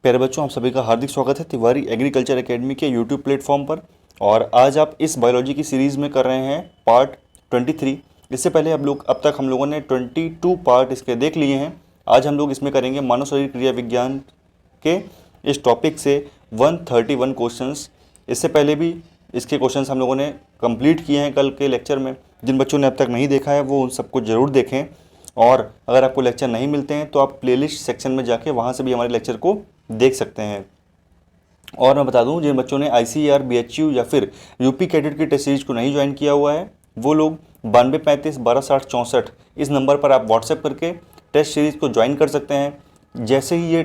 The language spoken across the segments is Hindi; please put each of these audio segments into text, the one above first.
प्यारे बच्चों, आप सभी का हार्दिक स्वागत है तिवारी एग्रीकल्चर एकेडमी के यूट्यूब प्लेटफॉर्म पर। और आज आप इस बायोलॉजी की सीरीज़ में कर रहे हैं पार्ट 23। इससे पहले अब तक हम लोगों ने 22 पार्ट इसके देख लिए हैं। आज हम लोग इसमें करेंगे मानव शरीर क्रिया विज्ञान के इस टॉपिक से 131 क्वेश्चंस। इससे पहले भी इसके क्वेश्चंस हम लोगों ने कंप्लीट किए हैं कल के लेक्चर में। जिन बच्चों ने अब तक नहीं देखा है वो उन सबको ज़रूर देखें। और अगर आपको लेक्चर नहीं मिलते हैं तो आप प्लेलिस्ट सेक्शन में जाके वहाँ से भी हमारे लेक्चर को देख सकते हैं। और मैं बता दूं, जिन बच्चों ने ICAR BHU या फिर यूपी कैडेट की टेस्ट सीरीज को नहीं ज्वाइन किया हुआ है वो लोग 9235 1260 64 इस नंबर पर आप व्हाट्सएप करके टेस्ट सीरीज़ को ज्वाइन कर सकते हैं। जैसे ही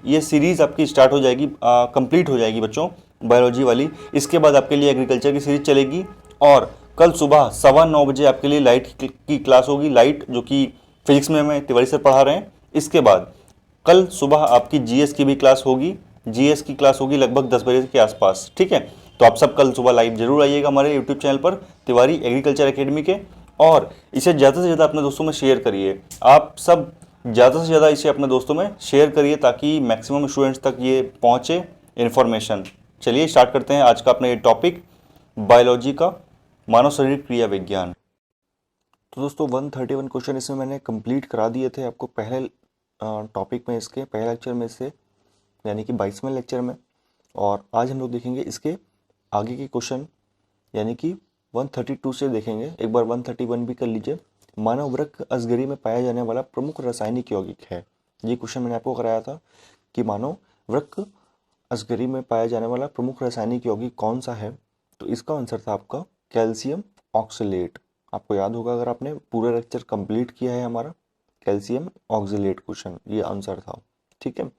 ये सीरीज़ आपकी स्टार्ट हो जाएगी, कंप्लीट हो जाएगी बच्चों बायोलॉजी वाली, इसके बाद आपके लिए एग्रीकल्चर की सीरीज चलेगी। और कल सुबह 9:15 बजे आपके लिए लाइट की क्लास होगी, लाइट जो कि फिजिक्स में हमें तिवारी सर पढ़ा रहे हैं। इसके बाद कल सुबह आपकी GS की भी क्लास होगी। GS की क्लास होगी लगभग 10 बजे के आसपास, ठीक है। तो आप सब कल सुबह लाइव जरूर आइएगा हमारे यूट्यूब चैनल पर तिवारी एग्रीकल्चर एकेडमी के। और इसे ज़्यादा से ज़्यादा अपने दोस्तों में शेयर करिए। आप सब ज़्यादा से ज़्यादा इसे अपने दोस्तों में शेयर करिए ताकि मैक्सिमम स्टूडेंट्स तक ये पहुँचे इन्फॉर्मेशन। चलिए स्टार्ट करते हैं आज का अपना ये टॉपिक, बायोलॉजी का मानव शरीर क्रिया विज्ञान। तो दोस्तों 131 क्वेश्चन इसमें मैंने कंप्लीट करा दिए थे आपको पहले टॉपिक में, इसके पहले लेक्चर में से, यानी कि 22वें लेक्चर में। और आज हम लोग देखेंगे इसके आगे के क्वेश्चन, यानी कि 132 से देखेंगे। एक बार 131 भी कर लीजिए। मानव वृक्क अजगरी में पाया जाने वाला प्रमुख रासायनिक यौगिक है। ये क्वेश्चन मैंने आपको कराया था कि मानव वृक्क अजगरी में पाया जाने वाला प्रमुख रासायनिक यौगिक कौन सा है। तो इसका आंसर था आपका कैल्शियम ऑक्सलेट। आपको याद होगा अगर आपने पूरा लेक्चर कंप्लीट किया है हमारा, कैल्शियम ऑक्सलेट क्वेश्चन ये आंसर था, ठीक है।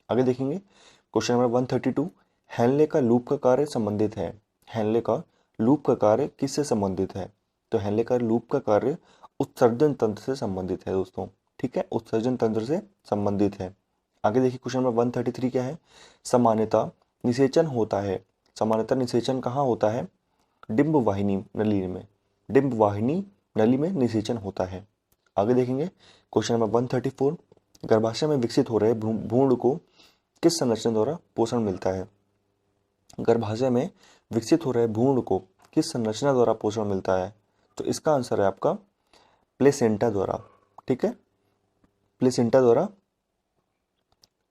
आगे देखेंगे क्वेश्चन नंबर 132। हेनले का लूप का कार्य संबंधित है। हेनले का लूप का कार्य किससे संबंधित है? तो हेनले का लूप का कार्य उत्सर्जन तंत्र से संबंधित है दोस्तों, ठीक है, उत्सर्जन तंत्र से संबंधित है। आगे देखिए क्वेश्चन नंबर 133 क्या है। सामान्यतः निषेचन होता है। सामान्यतः निषेचन कहाँ होता है? डिंब वाहिनी नली में। डिंब वाहिनी नली में निषेचन होता है। आगे देखेंगे क्वेश्चन नंबर 134। गर्भाशय में विकसित हो रहे भ्रूण को किस संरचना द्वारा पोषण मिलता है? गर्भाशय में विकसित हो रहे भ्रूण को किस संरचना द्वारा पोषण मिलता है? तो इसका आंसर है आपका प्लेसेंटा द्वारा, ठीक है, प्लेसेंटा द्वारा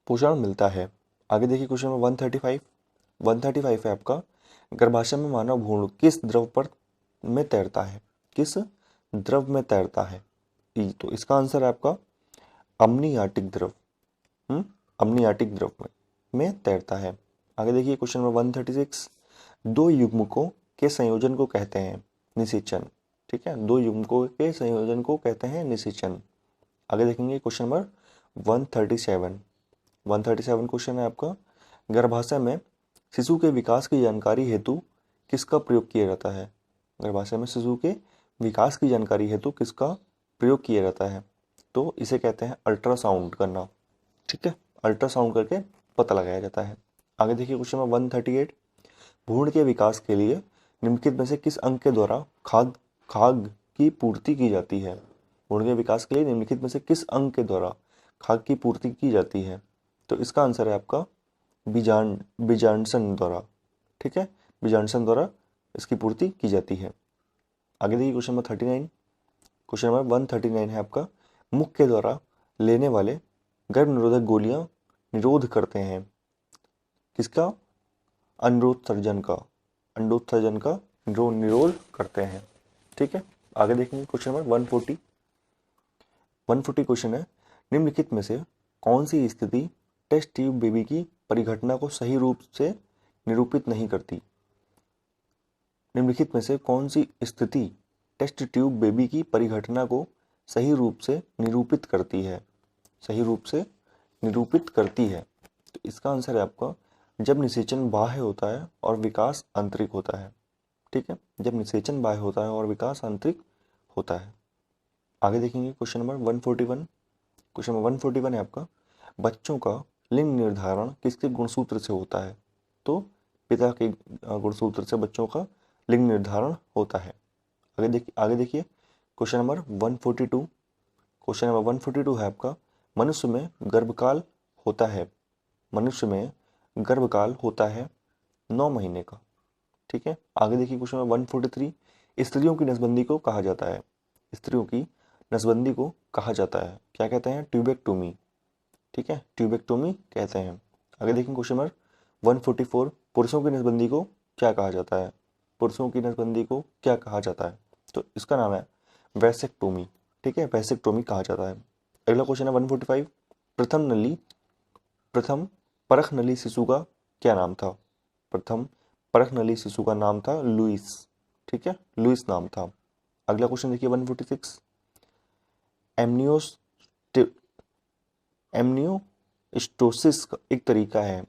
पोषण मिलता है। आगे देखिए क्वेश्चन नंबर 135। 135 है आपका, गर्भाशय में मानव भ्रूण किस द्रव पर में तैरता है? किस द्रव में तैरता है? तो इसका आंसर है आपका अम्नियाटिक द्रव। अम्नियाटिक द्रव में तैरता है। आगे देखिए क्वेश्चन नंबर 136। दो युग्मकों के संयोजन को कहते हैं निषेचन, ठीक है, दो युग्मकों के संयोजन को कहते हैं निषेचन। आगे देखेंगे क्वेश्चन नंबर 137। 137 क्वेश्चन है आपका, गर्भाशय में शिशु के विकास की जानकारी हेतु किसका प्रयोग किया जाता है? गर्भाशय में शिशु के विकास की जानकारी हेतु किसका प्रयोग किया जाता है? तो इसे कहते हैं अल्ट्रासाउंड करना, ठीक है, अल्ट्रासाउंड करके पता लगाया जाता है। आगे देखिए क्वेश्चन नंबर 138। भ्रूण के विकास के लिए निम्नलिखित में से किस अंग के द्वारा खाद्य की पूर्ति की जाती है? भ्रूण के विकास के लिए निम्नलिखित में से किस अंग के द्वारा खाद्य की पूर्ति की जाती है? तो इसका आंसर है आपका बीजांडसन द्वारा, ठीक है, बीजांडसन द्वारा इसकी पूर्ति की जाती है। आगे देखिए क्वेश्चन नंबर 39। क्वेश्चन नंबर 139 है आपका, मुख के द्वारा लेने वाले गर्भ निरोधक गोलियां निरोध करते हैं किसका? अंडोत्सर्जन का। अंडोत्सर्जन का निरोध करते हैं, ठीक है। आगे देखेंगे क्वेश्चन नंबर 140। 140 क्वेश्चन है, निम्नलिखित में से कौन सी स्थिति टेस्ट ट्यूब बेबी की परिघटना को सही रूप से निरूपित नहीं करती? निम्नलिखित में से कौन सी स्थिति टेस्ट ट्यूब बेबी की परिघटना को सही रूप से निरूपित करती है? सही रूप से निरूपित करती है। तो इसका आंसर है आपका जब निषेचन बाह्य होता है और विकास आंतरिक होता है, ठीक है, जब निषेचन बाह्य होता है और विकास आंतरिक होता है। आगे देखेंगे क्वेश्चन नंबर 141। क्वेश्चन नंबर 141 है आपका, बच्चों का लिंग निर्धारण किसके गुणसूत्र से होता है? तो पिता के गुणसूत्र से बच्चों का लिंग निर्धारण होता है। आगे देखिए क्वेश्चन नंबर 142। क्वेश्चन नंबर 142 है आपका, मनुष्य में गर्भकाल होता है मनुष्य में गर्भकाल होता है 9 महीने का। ठीक है, आगे देखिए क्वेश्चन नंबर 143, स्त्रियों की नसबंदी को कहा जाता है। स्त्रियों की नसबंदी को कहा जाता है, क्या कहते हैं? ट्यूबेक्टोमी। ठीक है, ट्यूबेक्टोमी कहते हैं। आगे देखें क्वेश्चन नंबर 144, पुरुषों की नसबंदी को क्या कहा जाता है? पुरुषों की नसबंदी को क्या कहा जाता है? तो इसका नाम है वैसेक्टोमी। ठीक है, वैसेक्टोमी कहा जाता है। अगला क्वेश्चन है 145, प्रथम परख नली शिशु का क्या नाम था? प्रथम परख नली शिशु का नाम था लुइस। ठीक है, लुइस नाम था। अगला क्वेश्चन देखिए 146, एमनियोस एमनियोस्टोसिस एक तरीका है।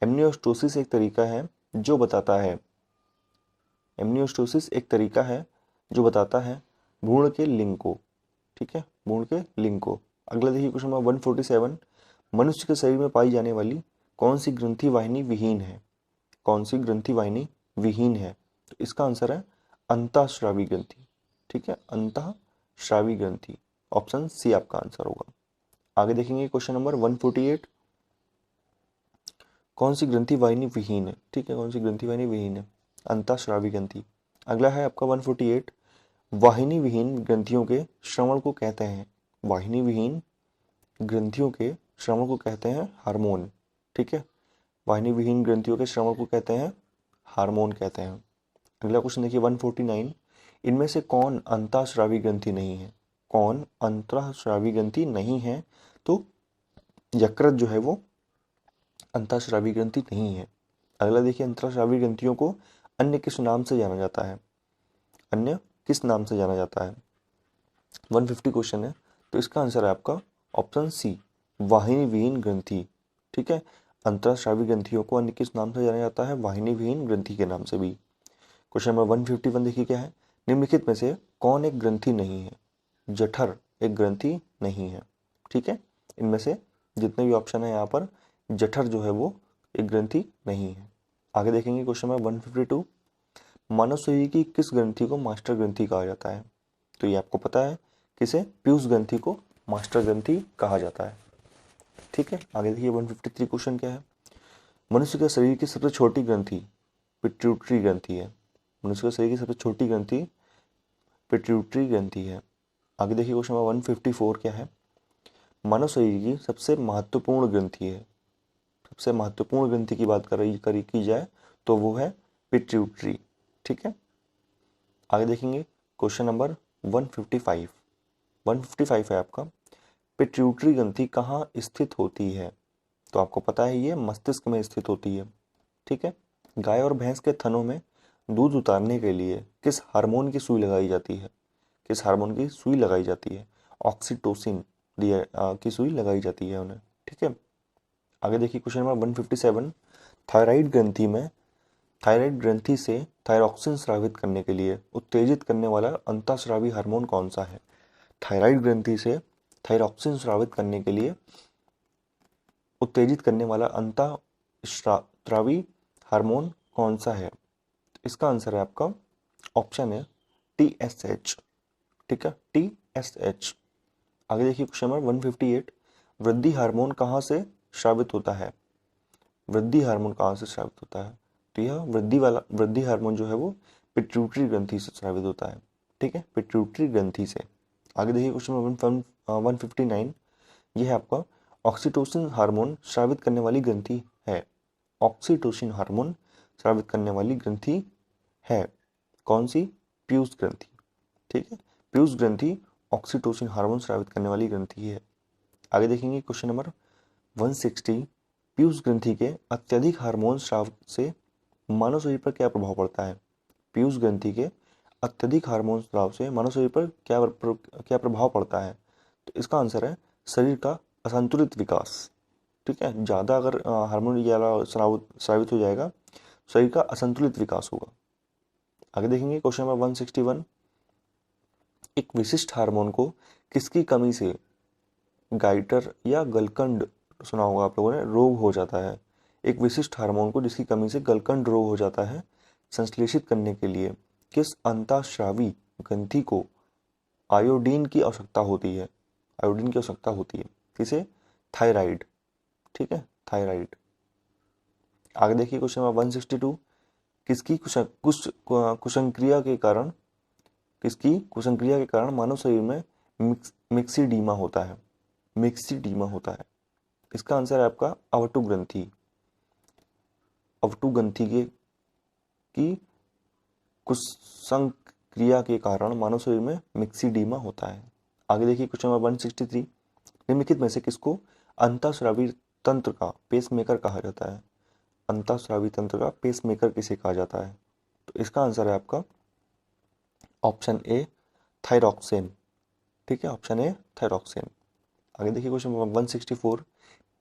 एमनियोस्टोसिस एक तरीका है जो बताता है, एमनियोस्टोसिस एक तरीका है जो बताता है भ्रूण के लिंग को। ठीक है, भ्रूण के लिंग को। अगला देखिए क्वेश्चन नंबर 147, मनुष्य के शरीर में पाई जाने वाली कौन सी ग्रंथि वाहिनी विहीन है? कौन सी ग्रंथि वाहिनी विहीन है? तो इसका आंसर है अंतःस्रावी ग्रंथि। ठीक है, अंतःस्रावी ग्रंथि, ऑप्शन सी आपका आंसर होगा। आगे देखेंगे क्वेश्चन नंबर 148, कौन सी ग्रंथि वाहिनी विहीन है? ठीक है, कौन सी ग्रंथि वाहिनी विहीन है? अंतःस्रावी ग्रंथि। अगला है आपका 148, वाहिनी विहीन ग्रंथियों के श्रवण को कहते हैं। वाहिनी विहीन ग्रंथियों के श्रवण को कहते हैं हार्मोन। ठीक है, वाहिनी विहीन ग्रंथियों के श्रवण को कहते हैं हार्मोन कहते हैं। अगला क्वेश्चन देखिए 149, इनमें से कौन अंतःस्रावी ग्रंथि नहीं है? कौन अंतःस्रावी ग्रंथि नहीं है? तो यकृत जो है वो अंतःस्रावी ग्रंथि नहीं है। अगला देखिए, अंतःस्रावी ग्रंथियों को अन्य किस नाम से जाना जाता है? अन्य किस नाम से जाना जाता है? 150 क्वेश्चन है, तो इसका आंसर है आपका ऑप्शन सी, वाहिनी विहीन ग्रंथि। ठीक है, अंतःस्रावी ग्रंथियों को अन्य किस नाम से जाना जाता है? वाहिनी विहीन ग्रंथि के नाम से भी। क्वेश्चन नंबर 151 देखिए क्या है, निम्नलिखित में से कौन एक ग्रंथि नहीं है? जठर एक ग्रंथि नहीं है। ठीक है, इनमें से जितने भी ऑप्शन है यहाँ पर, जठर जो है वो एक ग्रंथि नहीं है। आगे देखेंगे क्वेश्चन नंबर 152, मानव शरीर की किस ग्रंथि को मास्टर ग्रंथि कहा जाता है? तो ये आपको पता है, किसे? पीयूष ग्रंथि को मास्टर ग्रंथि कहा जाता है। ठीक है, आगे देखिए 153 क्वेश्चन क्या है, मनुष्य के शरीर की सबसे छोटी ग्रंथि पिट्यूटरी ग्रंथि है। मनुष्य के शरीर की सबसे छोटी ग्रंथि पिट्यूटरी ग्रंथि है। आगे देखिए क्वेश्चन नंबर 154 क्या है, मानव शरीर की सबसे महत्वपूर्ण ग्रंथि है। सबसे महत्वपूर्ण ग्रंथि की बात की जाए तो वो है पिट्यूटरी। ठीक है, आगे देखेंगे क्वेश्चन नंबर 155। 155 है आपका, पिट्यूटरी ग्रंथि कहाँ स्थित होती है? तो आपको पता है ये मस्तिष्क में स्थित होती है। ठीक है, गाय और भैंस के थनों में दूध उतारने के लिए किस हार्मोन की सुई लगाई जाती है? किस हार्मोन की सुई लगाई जाती है? ऑक्सीटोसिन की सुई लगाई जाती है उन्हें। ठीक है, आगे देखिए क्वेश्चन नंबर 157, थायराइड ग्रंथि में थायराइड ग्रंथि से थायरॉक्सिन स्रावित करने के लिए उत्तेजित करने वाला अंतःस्रावी हार्मोन कौन सा है? थायराइड ग्रंथि से थायरॉक्सिन स्रावित करने के लिए उत्तेजित करने वाला अंतःस्रावी हार्मोन कौन सा है? इसका आंसर है आपका ऑप्शन है TSH। ठीक है, TSH। आगे देखिए क्वेश्चन नंबर 158, वृद्धि हार्मोन कहाँ से स्रावित होता है? वृद्धि हार्मोन कहाँ से स्रावित होता है? तो यह वृद्धि हार्मोन जो है वो पिट्यूटरी ग्रंथि से स्रावित होता है। ठीक है, पिट्यूटरी ग्रंथि से। आगे देखिए क्वेश्चन नंबर 159, यह है आपका ऑक्सीटोसिन हार्मोन स्रावित करने वाली ग्रंथि है। ऑक्सीटोसिन हार्मोन स्रावित करने वाली ग्रंथि है कौन सी? पीयूष ग्रंथि। ठीक है, पीयूष ग्रंथि ऑक्सीटोसिन हार्मोन स्रावित करने वाली ग्रंथि है। आगे देखेंगे क्वेश्चन नंबर 160, पीयूष ग्रंथि के अत्यधिक हार्मोन स्राव से मानव शरीर पर क्या प्रभाव पड़ता है? पीयूष ग्रंथि के अत्यधिक हार्मोन स्राव से मानव शरीर पर क्या प्रभाव पड़ता है? तो इसका आंसर है शरीर का असंतुलित विकास। ठीक है, ज़्यादा अगर हार्मोन ज़्यादा स्रावित हो जाएगा, शरीर का असंतुलित विकास होगा। आगे देखेंगे क्वेश्चन नंबर 161, एक विशिष्ट हार्मोन को किसकी कमी से गाइटर या गलकंड, सुना होगा आप लोगों ने, रोग हो जाता है? एक विशिष्ट हार्मोन को जिसकी कमी से गलकंड रोग हो जाता है, संश्लेषित करने के लिए किस अंतःस्रावी ग्रंथि को आयोडीन की आवश्यकता होती है? आयोडीन की आवश्यकता होती है किसे? थायराइड। ठीक है, थायराइड। आगे देखिए क्वेश्चन नंबर 162, किसकी कुसंक्रिया के कारण मानव शरीर में मिक्सीडीमा होता है? मिक्सीडीमा होता है। इसका आंसर है आपका अवटु ग्रंथि। अवटु ग्रंथि की कुसंक्रिया के कारण मानव शरीर में मिक्सीडीमा होता है। आगे देखिए क्वेश्चन नंबर 163, निम्नलिखित में से किसको अंतःस्रावी तंत्र का पेसमेकर कहा जाता है? अंतःस्रावी तंत्र का पेसमेकर किसे कहा जाता है? तो इसका आंसर है आपका ऑप्शन ए, थायरॉक्सिन। ठीक है, ऑप्शन ए थायरॉक्सिन। आगे देखिए क्वेश्चन नंबर 164,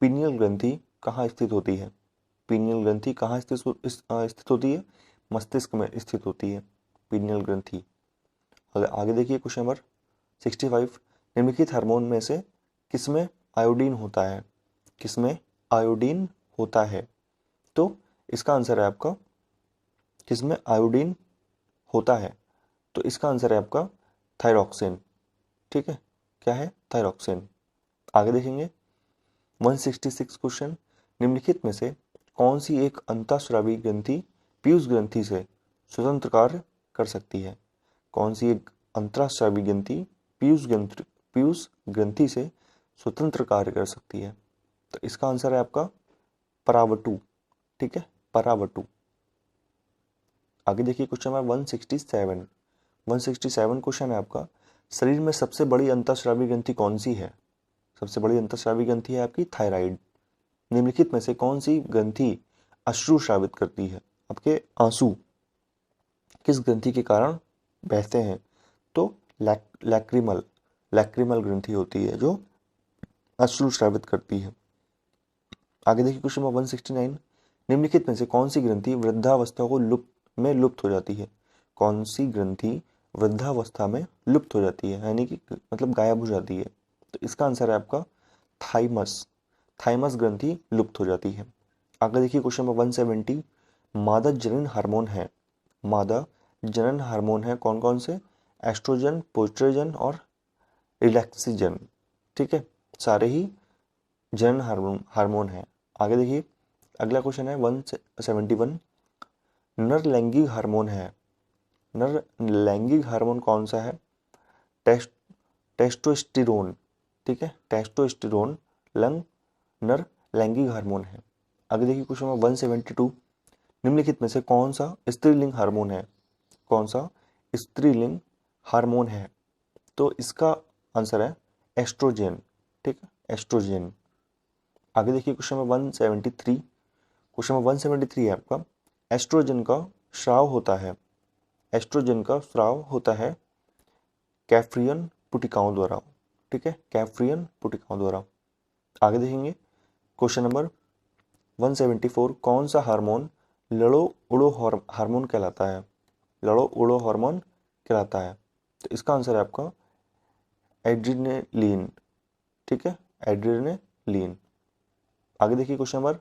पीनियल ग्रंथि कहाँ स्थित होती है? पीनियल ग्रंथि कहाँ स्थित होती है? मस्तिष्क में स्थित होती है पीनियल ग्रंथि। आगे देखिए क्वेश्चन नंबर 65, निम्नलिखित हार्मोन में से किसमें आयोडीन होता है? किसमें आयोडीन होता है? तो इसका आंसर है आपका किसमें आयोडीन होता है? तो इसका आंसर है आपका थायरॉक्सिन। ठीक है, क्या है? थायरॉक्सिन। आगे देखेंगे 166 क्वेश्चन, निम्नलिखित में से कौन सी एक अंतःस्रावी ग्रंथि पीयूष ग्रंथि से स्वतंत्र कार्य कर सकती है? कौन सी एक अंतःस्रावी ग्रंथि पीयूष ग्रंथि से स्वतंत्र कार्य कर सकती है? तो इसका आंसर है आपका परावटु। ठीक है, परावटु। आगे देखिए क्वेश्चन नंबर 167 क्वेश्चन है आपका, शरीर में सबसे बड़ी अंतःस्रावी ग्रंथि कौन सी है? सबसे बड़ी अंतःस्रावी ग्रंथि है आपकी थायराइड। निम्नलिखित में से कौन सी ग्रंथि अश्रु स्रावित करती है? आपके आंसू किस ग्रंथि के कारण बहते हैं? तो लैक्रिमल ग्रंथि होती है जो अश्रु स्रावित करती है। आगे देखिए क्वेश्चन नंबर 169, निम्नलिखित में से कौन सी ग्रंथि वृद्धावस्था को लुप्त हो जाती है? कौन सी ग्रंथि वृद्धावस्था में लुप्त हो जाती है, यानी कि मतलब गायब हो जाती है? तो इसका आंसर है आपका थाइमस ग्रंथि लुप्त हो जाती है। आगे देखिए क्वेश्चन नंबर 170, मादा जनन हार्मोन है कौन कौन से? एस्ट्रोजन, पोस्ट्रोजन और रिलैक्सिजन। ठीक है, सारे ही जनन हार्मोन है। आगे देखिए अगला क्वेश्चन है 171, नर लैंगिक हार्मोन कौन सा है? टेस्टोस्टेरोन। ठीक है, टेस्टोस्टेरोन नर लैंगिक हार्मोन है। आगे देखिए क्वेश्चन नंबर 172, निम्नलिखित में से कौन सा स्त्रीलिंग हार्मोन है? कौन सा स्त्रीलिंग हार्मोन है? तो इसका आंसर है एस्ट्रोजन। ठीक है, एस्ट्रोजन। आगे देखिए क्वेश्चन नंबर 173 है आपका, एस्ट्रोजन का स्राव होता है कैफ्रियन पुटिकाओं द्वारा। ठीक है, कैफ्रियन पुटिकाओं द्वारा। आगे देखेंगे क्वेश्चन नंबर 174, कौन सा हार्मोन लड़ो उड़ो हार्मोन कहलाता है? लड़ो उड़ो हार्मोन कहलाता है। तो इसका आंसर है आपका एड्रिनलिन। ठीक है, एड्रिनलिन। आगे देखिए क्वेश्चन नंबर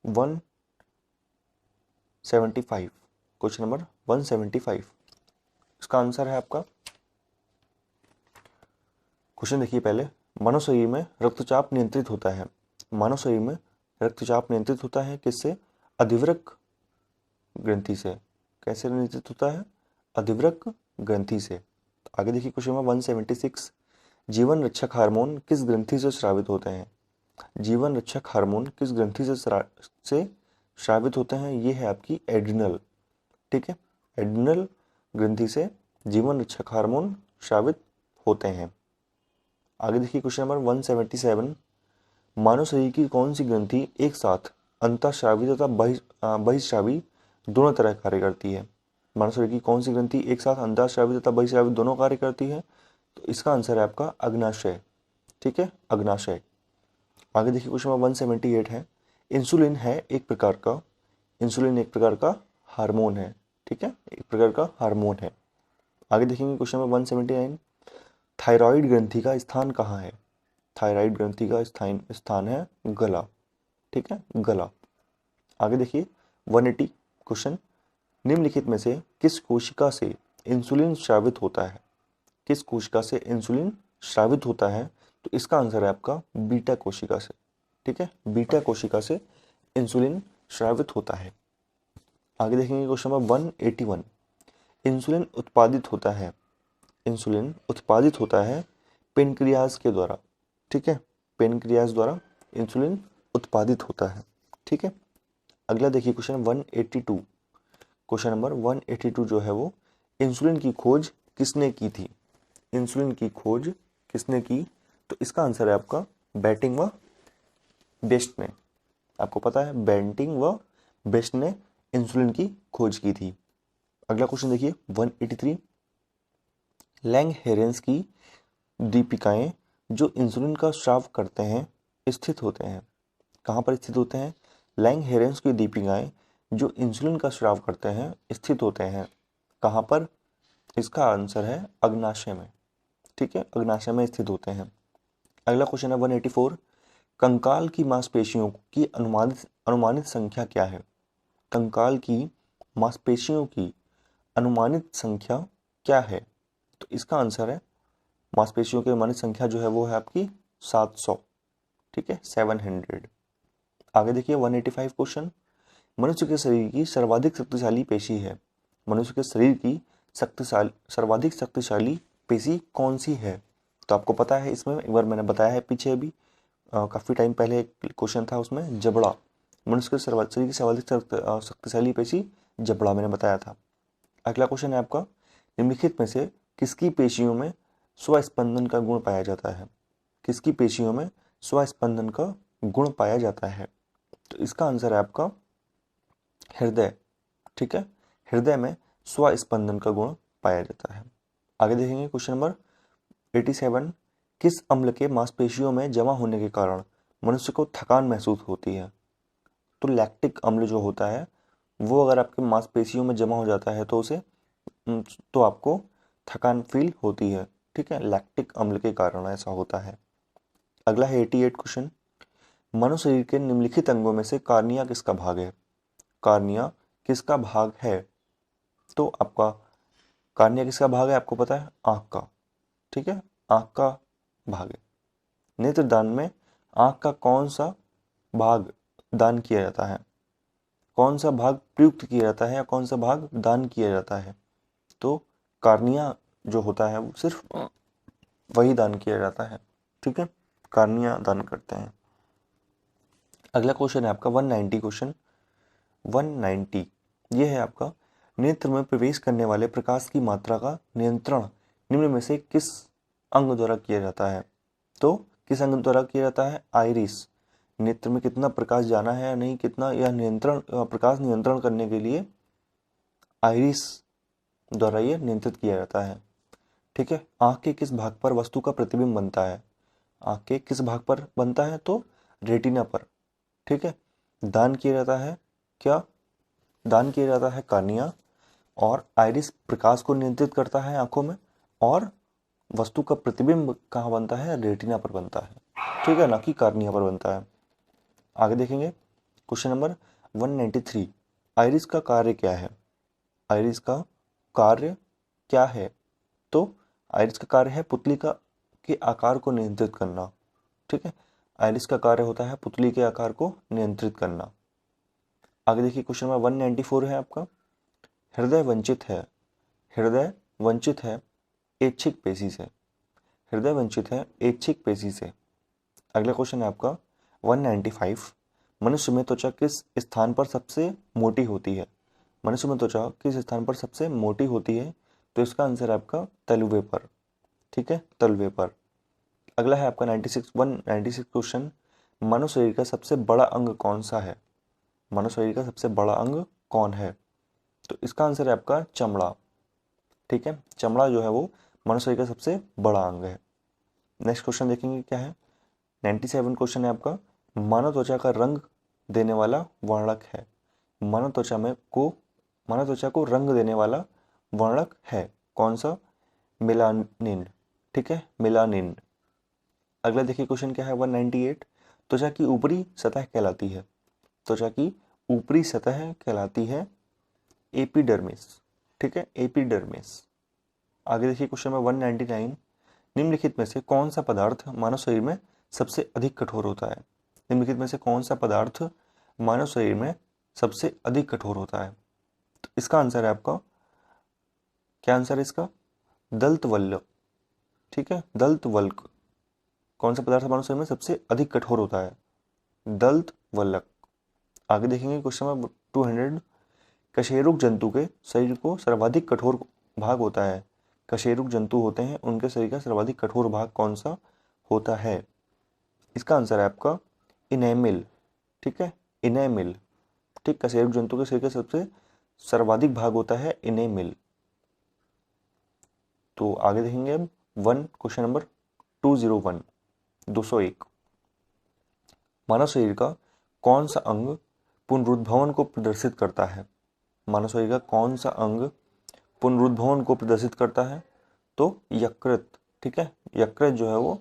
175, क्वेश्चन नंबर 175, इसका आंसर है आपका, क्वेश्चन देखिए पहले, मानव शरीर में रक्तचाप नियंत्रित होता है किससे? अधिवृक्क ग्रंथि से। कैसे नियंत्रित होता है? अधिवृक्क ग्रंथि से। आगे देखिए क्वेश्चन नंबर 176, जीवन रक्षक हार्मोन किस ग्रंथि से स्रावित होते हैं? जीवन रक्षक हार्मोन किस ग्रंथि से स्रावित होते हैं? ये है आपकी एड्रिनल। ठीक है, एड्रिनल ग्रंथि से जीवन रक्षक हार्मोन स्रावित होते हैं। आगे देखिए क्वेश्चन नंबर 177, मानव शरीर की कौन सी ग्रंथि एक साथ अंतःस्रावी तथा बहिःस्रावी दोनों तरह कार्य करती है? मानव शरीर की कौन सी ग्रंथि एक साथ अंतःस्रावी तथा बहिःस्रावी दोनों कार्य करती है? तो इसका आंसर है आपका अग्नाशय। ठीक है, अग्नाशय। आगे देखिए क्वेश्चन नंबर 178 है, इंसुलिन एक प्रकार का हार्मोन है। ठीक है, एक प्रकार का हार्मोन है। आगे देखेंगे क्वेश्चन नंबर 179, थायराइड ग्रंथि का स्थान कहाँ है? थायराइड ग्रंथि का स्थान है गला। ठीक है, गला। आगे देखिए 180 क्वेश्चन, निम्नलिखित में से किस कोशिका से इंसुलिन स्रावित होता है? किस कोशिका से इंसुलिन स्रावित होता है? तो इसका आंसर है आपका बीटा कोशिका से। ठीक है, बीटा कोशिका से इंसुलिन स्रावित होता है। आगे देखेंगे क्वेश्चन नंबर 181। इंसुलिन उत्पादित होता है, इंसुलिन उत्पादित होता है पेनक्रियाज के द्वारा। ठीक है, पेनक्रियाज द्वारा इंसुलिन उत्पादित होता है। ठीक है, अगला देखिए क्वेश्चन 182। क्वेश्चन नंबर 182 जो है वो इंसुलिन की खोज किसने की थी? इंसुलिन की खोज किसने की? तो इसका आंसर है आपका बेंटिंग व बेस्ट ने। आपको पता है बेंटिंग व बेस्ट ने इंसुलिन की खोज की थी। अगला क्वेश्चन देखिए 183। लैंगहेरेंस की दीपिकाएं जो इंसुलिन का स्राव करते हैं स्थित होते हैं। कहाँ पर स्थित होते हैं? लैंगहेरेंस की दीपिकाएं जो इंसुलिन का स्राव करते हैं स्थित होते हैं। कहाँ पर? इसका आंसर है अग्नाशय में। ठीक है, अग्नाशय में स्थित होते हैं। अगला क्वेश्चन है 184। कंकाल की मांसपेशियों की अनुमानित संख्या क्या है? कंकाल की मांसपेशियों की अनुमानित संख्या क्या है? तो इसका आंसर है मांसपेशियों की अनुमानित संख्या जो है वो है आपकी 700। ठीक है, 700। आगे देखिए 185 क्वेश्चन। मनुष्य के शरीर की सर्वाधिक शक्तिशाली पेशी है। मनुष्य के शरीर की सर्वाधिक शक्तिशाली पेशी कौन सी है? तो आपको पता है, इसमें एक बार मैंने बताया है पीछे अभी काफी टाइम पहले एक क्वेश्चन था, उसमें जबड़ा। मनुष्य के शरीर की सर्वाधिक शक्तिशाली पेशी जबड़ा मैंने बताया था। अगला क्वेश्चन है आपका, निम्नलिखित में से किसकी पेशियों में स्वस्पंदन का गुण पाया जाता है? किसकी पेशियों में स्वस्पंदन का गुण पाया जाता है? तो इसका आंसर है आपका हृदय। ठीक है, हृदय में स्वस्पंदन का गुण पाया जाता है। आगे देखेंगे क्वेश्चन नंबर 87। किस अम्ल के मांसपेशियों में जमा होने के कारण मनुष्य को थकान महसूस होती है? तो लैक्टिक अम्ल जो होता है वो अगर आपके मांसपेशियों में जमा हो जाता है तो आपको थकान फील होती है। ठीक है, लैक्टिक अम्ल के कारण ऐसा होता है। अगला है 88 क्वेश्चन। मानव शरीर के निम्नलिखित अंगों में से कार्निया किसका भाग है? कार्निया किसका भाग है? तो आपका कार्निया किसका भाग है? आपको पता है आंख का। ठीक है, आंख का भाग है। नेत्रदान में आंख का कौन सा भाग दान किया जाता है? कौन सा भाग प्रयुक्त किया जाता है या कौन सा भाग दान किया जाता है? तो कार्निया जो होता है वो सिर्फ वही दान किया जाता है। ठीक है, कार्निया दान करते हैं। अगला क्वेश्चन है आपका 190 क्वेश्चन 190। ये है आपका, नेत्र में प्रवेश करने वाले प्रकाश की मात्रा का नियंत्रण निम्न में से किस अंग द्वारा किया जाता है? तो किस अंग द्वारा किया जाता है? आइरिस। नेत्र में कितना प्रकाश जाना है या नहीं, कितना यह प्रकाश नियंत्रण करने के लिए आइरिस द्वारा ये नियंत्रित किया जाता है। ठीक है, आंख के किस भाग पर वस्तु का प्रतिबिंब बनता है? आंख के किस भाग पर बनता है? तो रेटिना पर। ठीक है, दान किया जाता है क्या? दान किया जाता है कार्निया। और आइरिस प्रकाश को नियंत्रित करता है आंखों में, और वस्तु का प्रतिबिंब कहाँ बनता है? रेटिना पर बनता है। ठीक है, ना कि कार्निया पर बनता है। आगे देखेंगे क्वेश्चन नंबर 193। आइरिस का कार्य क्या है? आइरिस का कार्य क्या है? तो आइरिस का कार्य है पुतली के आकार को नियंत्रित करना। ठीक है, आइरिस का कार्य होता है पुतली के आकार को नियंत्रित करना। आगे देखिए क्वेश्चन नंबर 194 है आपका, हृदय वंचित है। हृदय वंचित है ऐच्छिक पेशी से। हृदय वंचित है ऐच्छिक पेशी से। अगला क्वेश्चन है आपका 195। मनुष्य में त्वचा किस स्थान पर सबसे मोटी होती है? मनुष्य में त्वचा किस स्थान पर सबसे मोटी होती है? तो इसका आंसर है आपका तलवे पर। ठीक है, तलवे पर। अगला है आपका 196 क्वेश्चन, मानव शरीर का सबसे बड़ा अंग कौन सा है? मानव शरीर का सबसे बड़ा अंग कौन है? तो इसका आंसर है आपका चमड़ा। ठीक है, चमड़ा जो है वो मानव शरीर का सबसे बड़ा अंग है। नेक्स्ट क्वेश्चन देखेंगे क्या है। 97 क्वेश्चन है आपका, मानव त्वचा का रंग देने वाला वर्णक है। मानव त्वचा को रंग देने वाला वर्णक है कौन सा? मेलानिन। ठीक है, मेलानिन। अगला देखिए क्वेश्चन क्या है 198। त्वचा की ऊपरी सतह कहलाती है। त्वचा की ऊपरी सतह कहलाती है एपिडर्मिस। ठीक है, एपिडर्मिस। आगे देखिए क्वेश्चन नंबर 199। निम्नलिखित में से कौन सा पदार्थ मानव शरीर में सबसे अधिक कठोर होता है? निम्नलिखित में से कौन सा पदार्थ मानव शरीर में सबसे अधिक कठोर होता है? तो इसका आंसर है आपका, क्या आंसर है इसका? दंत वल्क। ठीक है, दंत वल्क। कौन सा पदार्थ मानव शरीर में सबसे अधिक कठोर होता है? दंत वल्क। आगे देखेंगे क्वेश्चन नंबर 200। कशेरुक जंतु के शरीर को सर्वाधिक कठोर भाग होता है। कशेरुक जंतु होते हैं, उनके शरीर का सर्वाधिक कठोर भाग कौन सा होता है? इसका आंसर है आपका इनेमिल। ठीक है, इनेमिल। ठीक, कशेरुक जंतु के शरीर का सबसे सर्वाधिक भाग होता है इनेमिल। तो आगे देखेंगे अब क्वेश्चन नंबर 201, 201। मानव शरीर का कौन सा अंग पुनरुद्भवन को प्रदर्शित करता है? मानव शरीर का कौन सा अंग पुनरुद्भवन को प्रदर्शित करता है? तो यकृत। ठीक है, यकृत जो है वो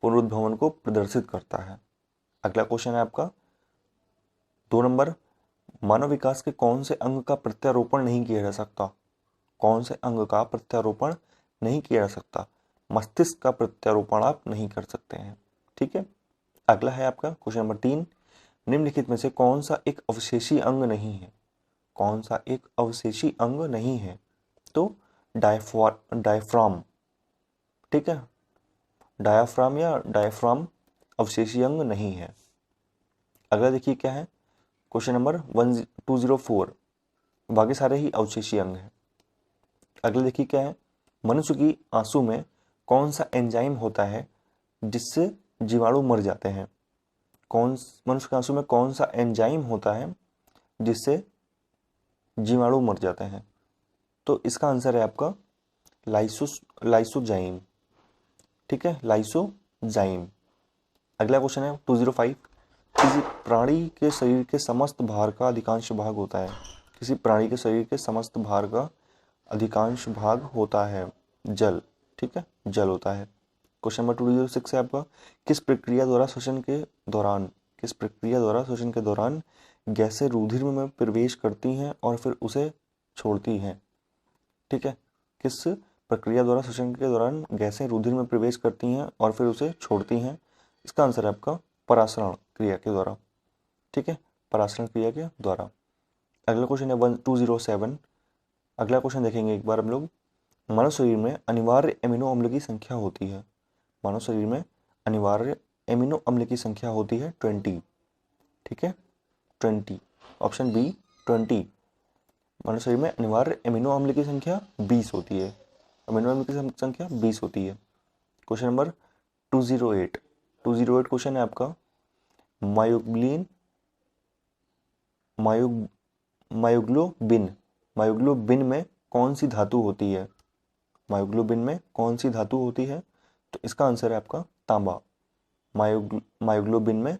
पुनरुद्भवन को प्रदर्शित करता है। अगला क्वेश्चन है आपका 2 नंबर। मानव विकास के कौन से अंग का प्रत्यारोपण नहीं किया जा सकता? कौन से अंग का प्रत्यारोपण नहीं किया जा सकता? मस्तिष्क का प्रत्यारोपण आप नहीं कर सकते हैं। ठीक है, अगला है आपका क्वेश्चन नंबर 3। निम्नलिखित में से कौन सा एक अवशेषी अंग नहीं है? कौन सा एक अवशेषी अंग नहीं है? तो डायफ्राम। ठीक है, डायाफ्राम या डायफ्राम अवशेषी अंग नहीं है। अगला देखिए क्या है, क्वेश्चन नंबर 204। बाकी सारे ही अवशेषी अंग हैं। अगला देखिए क्या है, मनुष्य की आंसू में कौन सा एंजाइम होता है जिससे जीवाणु मर जाते हैं? मनुष्य के आंसू में कौन सा एंजाइम होता है जिससे जीवाणु मर जाते हैं? तो इसका आंसर है आपका लाइसोजाइम। ठीक है, लाइसोजाइम। अगला क्वेश्चन है 205। किसी प्राणी के शरीर के समस्त भार का अधिकांश भाग होता है। किसी प्राणी के शरीर के समस्त भार का अधिकांश भाग होता है जल। ठीक है, जल होता है। क्वेश्चन नंबर 206 है आपका, किस प्रक्रिया द्वारा श्वसन के दौरान गैसें रुधिर में प्रवेश करती हैं और फिर उसे छोड़ती हैं? ठीक है, किस प्रक्रिया द्वारा श्वसन के दौरान गैसें रुधिर में प्रवेश करती हैं और फिर उसे छोड़ती हैं? इसका आंसर है आपका परासरण क्रिया के द्वारा। ठीक है, परासरण क्रिया के द्वारा। अगला क्वेश्चन है 207। अगला क्वेश्चन देखेंगे एक बार हम लोग। मानव शरीर में अनिवार्य एमिनो अम्ल की संख्या होती है। मानव शरीर में अनिवार्य एमिनो अम्ल की संख्या होती है 20। ठीक है, 20। Option B 20। मानव शरीर में अनिवार्य एमिनो अम्ल की संख्या 20 होती है। अमीनो अम्ल की संख्या 20 होती है। Question number 208। 208 क्वेश्चन है आपका, मायोग्लोबिन मायोग्लोबिन में कौन सी धातु होती है? मायोग्लोबिन में कौन सी धातु होती है? तो इसका आंसर है आपका तांबा। मायोग्लोबिन में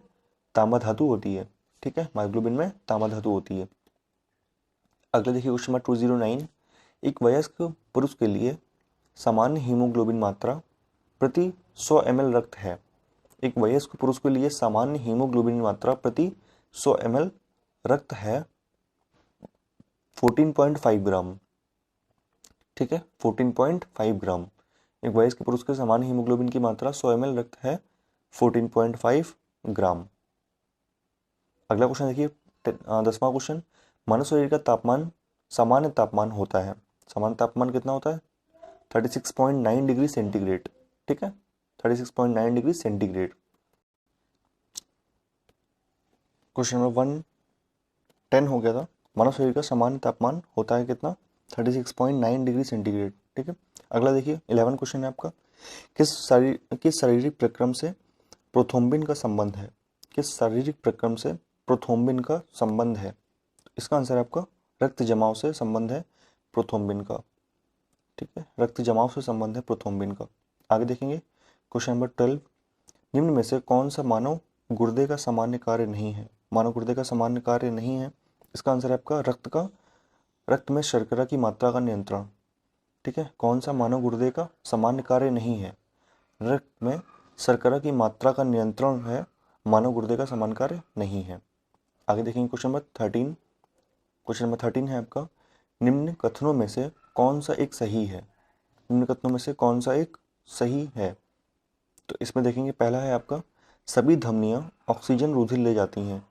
तांबा धातु होती है। ठीक है, मायोग्लोबिन में तांबा धातु होती है। अगला देखिए क्वेश्चन नंबर 209। एक वयस्क पुरुष के लिए सामान्य हीमोग्लोबिन मात्रा प्रति 100 ml रक्त है। एक वयस्क पुरुष के लिए सामान्य हीमोग्लोबिन मात्रा प्रति 100 ml रक्त है 14.5 ग्राम। ठीक है, 14.5 ग्राम। एक वयस्क पुरुष के सामान्य हीमोग्लोबिन की मात्रा 100 ml रक्त है 14.5 ग्राम। अगला क्वेश्चन देखिए 10वां क्वेश्चन। मानव शरीर का तापमान सामान्य तापमान होता है। सामान्य तापमान कितना होता है? 36.9 डिग्री सेंटीग्रेड। ठीक है, 36.9 डिग्री सेंटीग्रेड। क्वेश्चन नंबर 110 हो गया था। मानव शरीर का सामान्य तापमान होता है कितना? 36.9 डिग्री सेंटीग्रेड। ठीक है, अगला देखिए 11 क्वेश्चन है आपका, किस शारीरिक प्रक्रम से प्रोथ्रोम्बिन का संबंध है? किस शारीरिक प्रक्रम से प्रोथ्रोम्बिन का संबंध है? इसका आंसर है आपका रक्त जमाव से संबंध है प्रोथ्रोम्बिन का। ठीक है, रक्त जमाव से संबंध है प्रोथ्रोम्बिन का। आगे देखेंगे क्वेश्चन नंबर 12। निम्न में से कौन सा मानव गुर्दे का सामान्य कार्य नहीं है? मानव गुर्दे का सामान्य कार्य नहीं है। इसका आंसर है आपका रक्त में शर्करा की मात्रा का नियंत्रण। ठीक है, कौन सा मानव गुर्दे का सामान्य कार्य नहीं है? रक्त में शर्करा की मात्रा का नियंत्रण है, मानव गुर्दे का सामान्य कार्य नहीं है। आगे देखेंगे क्वेश्चन नंबर 13। क्वेश्चन नंबर 13 है आपका, निम्न कथनों में से कौन सा एक सही है? निम्न कथनों में से कौन सा एक सही है? तो इसमें देखेंगे पहला है आपका, सभी धमनियां ऑक्सीजन रुधिर ले जाती हैं।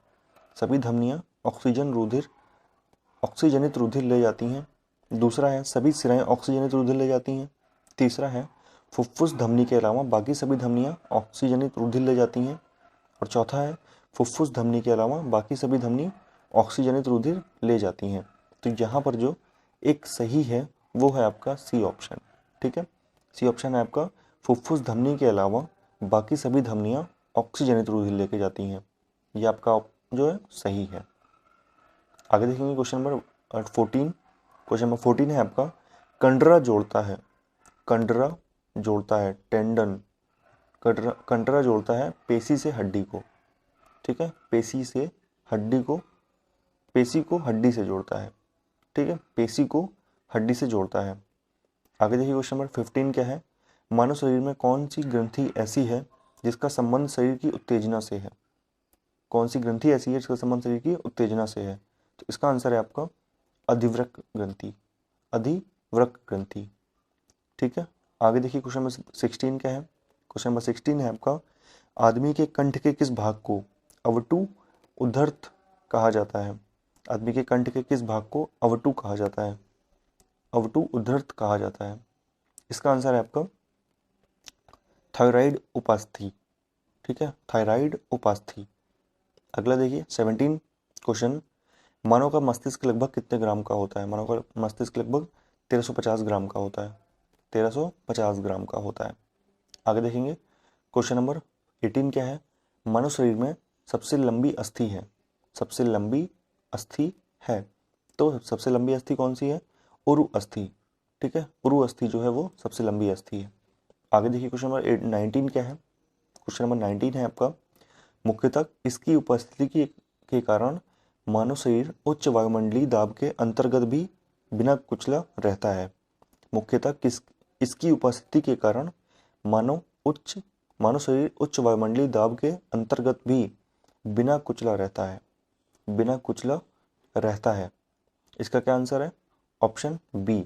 सभी धमनियां ऑक्सीजनित रुधिर ले जाती हैं। दूसरा है सभी सिराएं ऑक्सीजनित रुधिर ले जाती हैं। तीसरा है फुफ्फुस धमनी के अलावा बाकी सभी धमनियां ऑक्सीजनित रुधिर ले जाती हैं। और चौथा है फुफ्फुस धमनी के अलावा बाकी सभी धमनी ऑक्सीजनित रुधिर ले जाती हैं। तो यहाँ पर जो एक सही है वो है आपका सी ऑप्शन। ठीक है, सी ऑप्शन है आपका, फुफ्फुस धमनी के अलावा बाकी सभी धमनियां ऑक्सीजनित रुधिर लेके जाती हैं। ये आपका जो है सही है। आगे देखेंगे क्वेश्चन नंबर 14। क्वेश्चन नंबर 14 है आपका, कंडरा जोड़ता है। कंडरा जोड़ता है टेंडन, कंडरा जोड़ता है पेशी से हड्डी को। ठीक है, पेशी से हड्डी को, पेशी को हड्डी से जोड़ता है। ठीक है, पेशी को हड्डी से जोड़ता है। आगे देखिए क्वेश्चन नंबर 15 क्या है, मानव शरीर में कौन सी ग्रंथि ऐसी है जिसका संबंध शरीर की उत्तेजना से है। कौन सी ग्रंथि ऐसी है जिसका संबंध शरीर की उत्तेजना से है। तो इसका आंसर है आपका अधिवृक्क ग्रंथि, अधिवृक्क ग्रंथि। ठीक है, आगे देखिए क्वेश्चन नंबर 16 क्या है। क्वेश्चन नंबर 16 है आपका, आदमी के कंठ के किस भाग को अवटु उद्धर्थ कहा जाता है। आदमी के कंठ के किस भाग को अवटु कहा जाता है, अवटु उद्धर्थ कहा जाता है। इसका आंसर है आपका थायराइड उपास्थि। ठीक है, थायराइड उपास्थि। अगला देखिए 17 क्वेश्चन, मानव का मस्तिष्क लगभग कितने ग्राम का होता है। मानव का मस्तिष्क लगभग 1350 ग्राम का होता है, 1350 ग्राम का होता है। आगे देखेंगे क्वेश्चन नंबर 18 क्या है, मानव शरीर में सबसे लंबी अस्थि है। सबसे लंबी अस्थि है, तो सबसे लंबी अस्थि कौन सी है, उरु अस्थि। ठीक है, उरु अस्थि जो है वो सबसे लंबी अस्थि है। आगे देखिए क्वेश्चन नंबर 19 क्या है। क्वेश्चन नंबर 19 है आपका, मुख्यतः इसकी उपस्थिति के कारण मानव शरीर उच्च वायुमंडलीय दाब के अंतर्गत भी बिना कुचला रहता है। मुख्यतः इसकी उपस्थिति के कारण मानव शरीर उच्च वायुमंडलीय दाब के अंतर्गत भी बिना कुचला रहता है, बिना कुचला रहता है। इसका क्या आंसर है, ऑप्शन बी,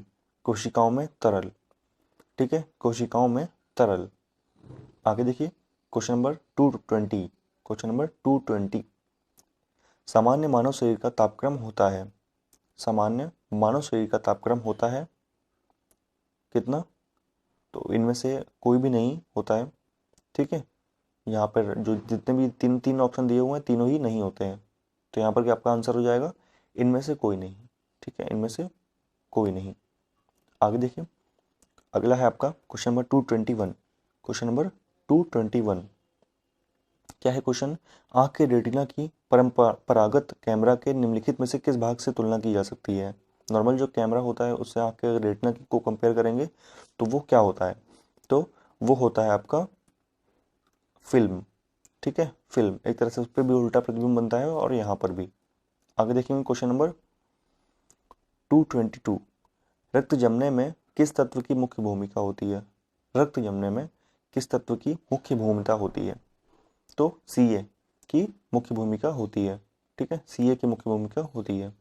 कोशिकाओं में तरल। ठीक है, कोशिकाओं में तरल। आगे देखिए क्वेश्चन नंबर 220। क्वेश्चन नंबर 220, सामान्य मानव शरीर का तापक्रम होता है। सामान्य मानव शरीर का तापक्रम होता है कितना, तो इनमें से कोई भी नहीं होता है। ठीक है, यहाँ पर जो जितने भी तीन ऑप्शन दिए हुए हैं तीनों ही नहीं होते हैं। तो यहाँ पर क्या आपका आंसर हो जाएगा, इनमें से कोई नहीं। ठीक है, इनमें से कोई नहीं। आगे देखिए अगला है आपका क्वेश्चन नंबर 221। क्वेश्चन नंबर 221 क्या है क्वेश्चन, आंख के रेटिना की परंपरागत कैमरा के निम्नलिखित में से किस भाग से तुलना की जा सकती है। नॉर्मल जो कैमरा होता है उससे आंख के रेटिना को कंपेयर करेंगे तो वो क्या होता है, तो वो होता है आपका फिल्म। ठीक है, फिल्म, एक तरह से उस पर भी उल्टा प्रतिबिंब बनता है और यहाँ पर भी। आगे देखेंगे क्वेश्चन नंबर 222, रक्त जमने में किस तत्व की मुख्य भूमिका होती है। रक्त जमने में किस तत्व की मुख्य भूमिका होती है, तो Ca की मुख्य भूमिका होती है। ठीक है, Ca की मुख्य भूमिका होती है।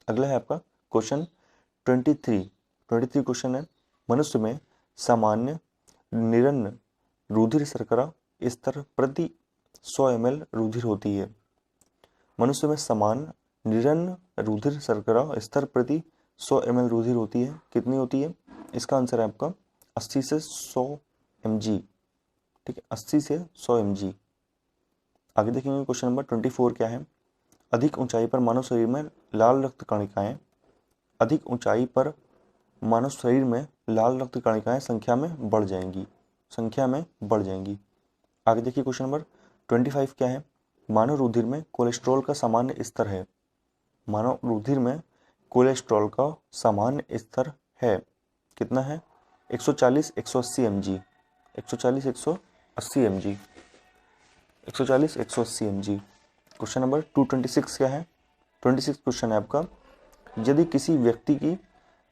अगला है आपका क्वेश्चन 23 क्वेश्चन है, मनुष्य में सामान्य निरन्न रुधिर शर्करा स्तर प्रति 100 ml रुधिर होती है। मनुष्य में सामान्य निरन्न रुधिर शर्करा स्तर प्रति 100 ml रुधिर होती है, कितनी होती है। इसका आंसर है आपका 80 से 100 mg। ठीक है, 80 से 100 mg। आगे देखेंगे क्वेश्चन नंबर 24 क्या है, अधिक ऊंचाई पर मानव शरीर में लाल रक्त कणिकाएं, अधिक ऊंचाई पर मानव शरीर में लाल रक्त कणिकाएं संख्या में बढ़ जाएंगी, संख्या में बढ़ जाएंगी। आगे देखिए क्वेश्चन नंबर 25 क्या है, मानव रुधिर में कोलेस्ट्रॉल का सामान्य स्तर है। मानव रुधिर में कोलेस्ट्रॉल का सामान्य स्तर है, कितना है, 140 180 mg, 140 180 mg, 140 180 mg। Question number 226 क्या है, 26 क्वेश्चन है आपका, यदि किसी व्यक्ति की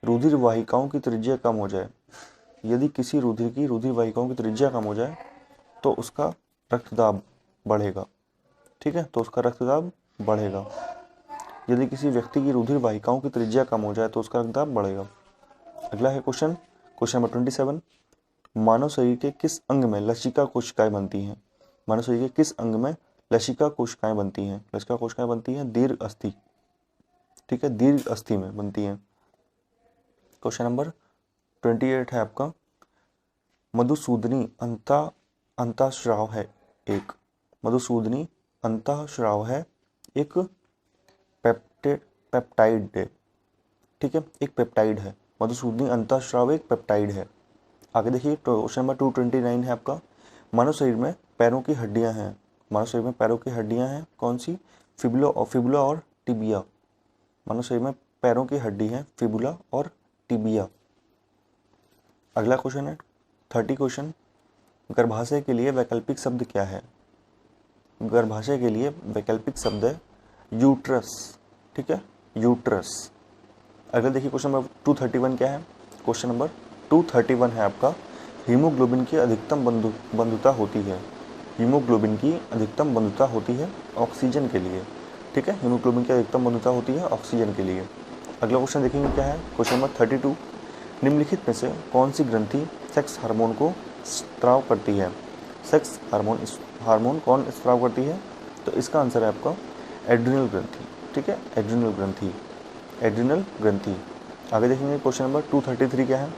रुधिर वाहिकाओं की त्रिज्या कम हो जाए, यदि किसी रुधिर वाहिकाओं की त्रिज्या कम हो जाए तो उसका रक्तदाब बढ़ेगा। ठीक है, तो उसका रक्तदाब बढ़ेगा। यदि किसी व्यक्ति की रुधिर वाहिकाओं की त्रिज्या कम हो जाए तो उसका रक्तदाब बढ़ेगा। अगला है क्वेश्चन नंबर 27, मानव शरीर के किस अंग में लसिका कोशिकाएं बनती हैं। मानव शरीर के किस अंग में लसिका कोशिकाएं बनती हैं? लसिका कोशिकाएं बनती हैं दीर्घ अस्थि, ठीक है, दीर्घ अस्थि में बनती हैं। क्वेश्चन नंबर 28 है आपका, मधुसूदनी अंतःस्राव है एक, मधुसूदनी अंतःस्राव है एक पेप्टाइड है, ठीक है, एक पेप्टाइड है। मधुसूदनी अंतःस्राव एक पेप्टाइड है। आगे देखिए क्वेश्चन नंबर 229 है आपका, मानव शरीर में पैरों की हड्डियां हैं, मानव शरीर में पैरों की हड्डियां हैं कौन सी? फिबुला और टिबिया। मानव शरीर में पैरों की हड्डी है फिबुला और टिबिया। अगला क्वेश्चन है 30 क्वेश्चन, गर्भाशय के लिए वैकल्पिक शब्द क्या है? गर्भाशय के लिए वैकल्पिक शब्द है यूट्रस, ठीक है, यूट्रस। अगला देखिए क्वेश्चन नंबर 231 क्या है? क्वेश्चन नंबर 231 है आपका, हीमोग्लोबिन की अधिकतम बंधुता होती है, हीमोग्लोबिन की अधिकतम बंधुता होती है ऑक्सीजन के लिए, ठीक है, हीमोग्लोबिन की अधिकतम बंधुता होती है ऑक्सीजन के लिए। अगला क्वेश्चन देखेंगे क्या है? क्वेश्चन नंबर 32, निम्नलिखित में से कौन सी ग्रंथि सेक्स हार्मोन को स्त्राव करती है? सेक्स हार्मोन कौन स्त्राव करती है? तो इसका आंसर है आपका एड्रिनल ग्रंथि, ठीक है, एड्रिनल ग्रंथि, एड्रिनल ग्रंथि। आगे देखेंगे क्वेश्चन नंबर 233 क्या है?